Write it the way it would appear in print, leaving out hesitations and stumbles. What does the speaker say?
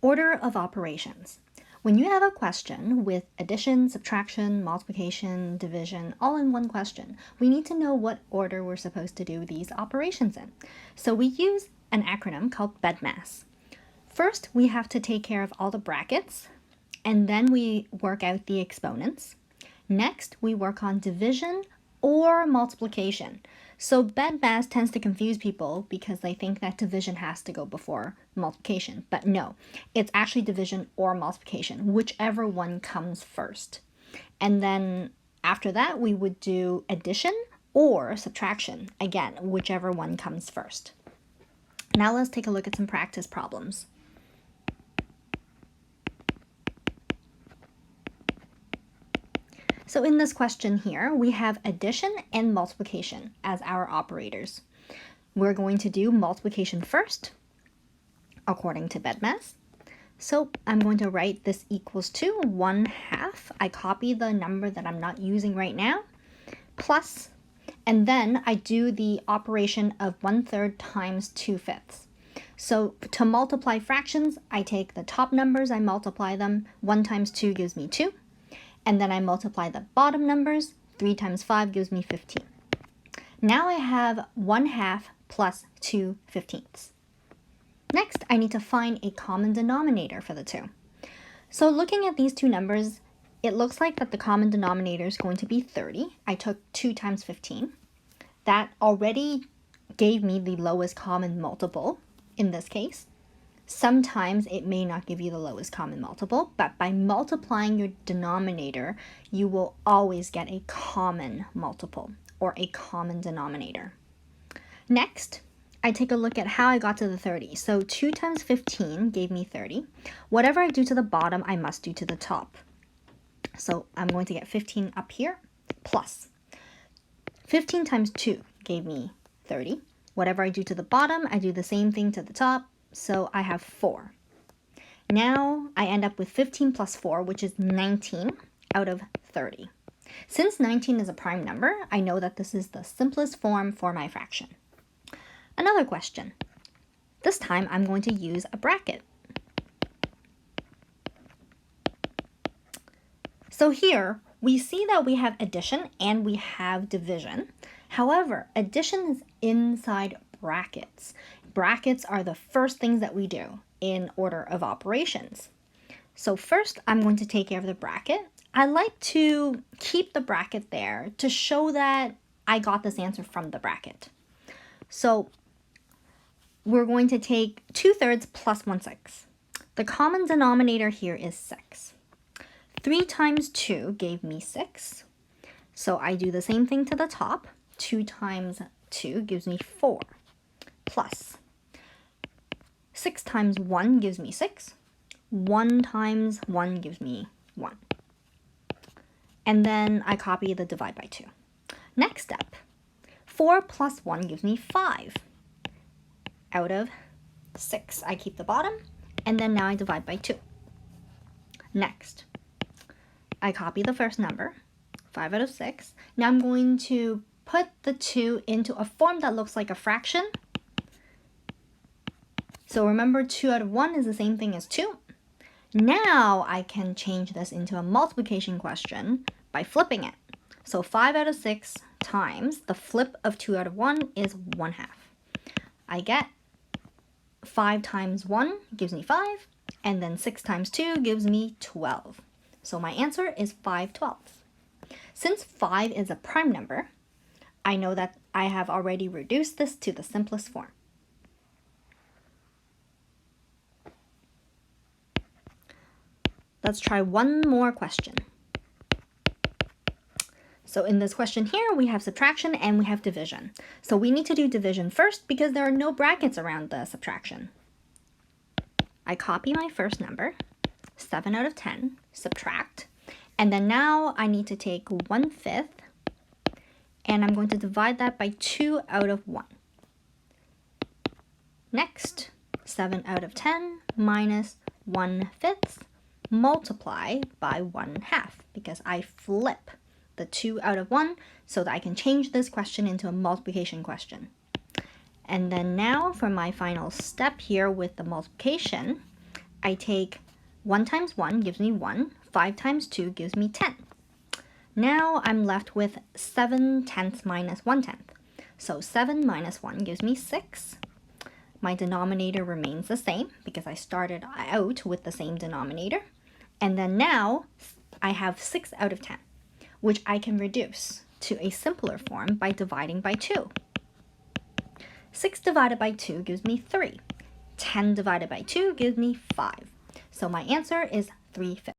Order of operations. When you have a question with addition, subtraction, multiplication, division, all in one question, we need to know what order we're supposed to do these operations in. So we use an acronym called BEDMAS. First, we have to take care of all the brackets, and then we work out the exponents. Next, we work on division or multiplication. So BEDMAS tends to confuse people because they think that division has to go before multiplication. But no, it's actually division or multiplication, whichever one comes first. And then after that, we would do addition or subtraction, again, whichever one comes first. Now let's take a look at some practice problems. So in this question here, we have addition and multiplication as our operators. We're going to do multiplication first, according to BEDMAS. So I'm going to write this equals to 1/2. I copy the number that I'm not using right now, plus, and then I do the operation of 1/3 times 2/5. So to multiply fractions, I take the top numbers, I multiply them. 1 times 2 gives me 2. And then I multiply the bottom numbers. 3 times 5 gives me 15. Now I have 1/2 plus 2/15. Next, I need to find a common denominator for the two. So looking at these two numbers, it looks like that the common denominator is going to be 30. I took 2 times 15. That already gave me the lowest common multiple in this case. Sometimes it may not give you the lowest common multiple, but by multiplying your denominator, you will always get a common multiple or a common denominator. Next, I take a look at how I got to the 30. So 2 times 15 gave me 30. Whatever I do to the bottom, I must do to the top. So I'm going to get 15 up here, plus 15 times 2 gave me 30. Whatever I do to the bottom, I do the same thing to the top. So I have 4. Now I end up with 15 plus 4, which is 19 out of 30. Since 19 is a prime number, I know that this is the simplest form for my fraction. Another question. This time I'm going to use a bracket. So here we see that we have addition and we have division. However, addition is inside brackets. Brackets are the first things that we do in order of operations. So first, I'm going to take care of the bracket. I like to keep the bracket there to show that I got this answer from the bracket. So we're going to take 2/3 plus 1/6. The common denominator here is 6. 3 times 2 gave me 6. So I do the same thing to the top. 2 times 2 gives me 4. Plus 6 times 1 gives me 6. 1 times 1 gives me 1. And then I copy the divide by 2. Next step, 4 plus 1 gives me 5 out of 6. I keep the bottom, and then now I divide by 2. Next, I copy the first number, 5 out of 6. Now I'm going to put the 2 into a form that looks like a fraction. So remember, 2 out of 1 is the same thing as 2. Now I can change this into a multiplication question by flipping it. So 5 out of 6 times the flip of 2 out of 1 is 1/2. I get 5 times 1 gives me 5, and then 6 times 2 gives me 12. So my answer is 5/12. Since 5 is a prime number, I know that I have already reduced this to the simplest form. Let's try one more question. So in this question here, we have subtraction and we have division. So we need to do division first because there are no brackets around the subtraction. I copy my first number, 7 out of 10, subtract, and then now I need to take 1/5, and I'm going to divide that by 2 out of 1. Next, 7 out of 10 minus 1/5, multiply by 1/2 because I flip the 2 out of 1 so that I can change this question into a multiplication question. And then now for my final step here with the multiplication, I take 1 times 1 gives me 1, 5 times 2 gives me 10. Now I'm left with 7/10 minus 1/10. So 7 minus 1 gives me 6. My denominator remains the same because I started out with the same denominator. And then now I have 6 out of 10, which I can reduce to a simpler form by dividing by 2. 6 divided by 2 gives me 3. 10 divided by 2 gives me 5. So my answer is 3/5.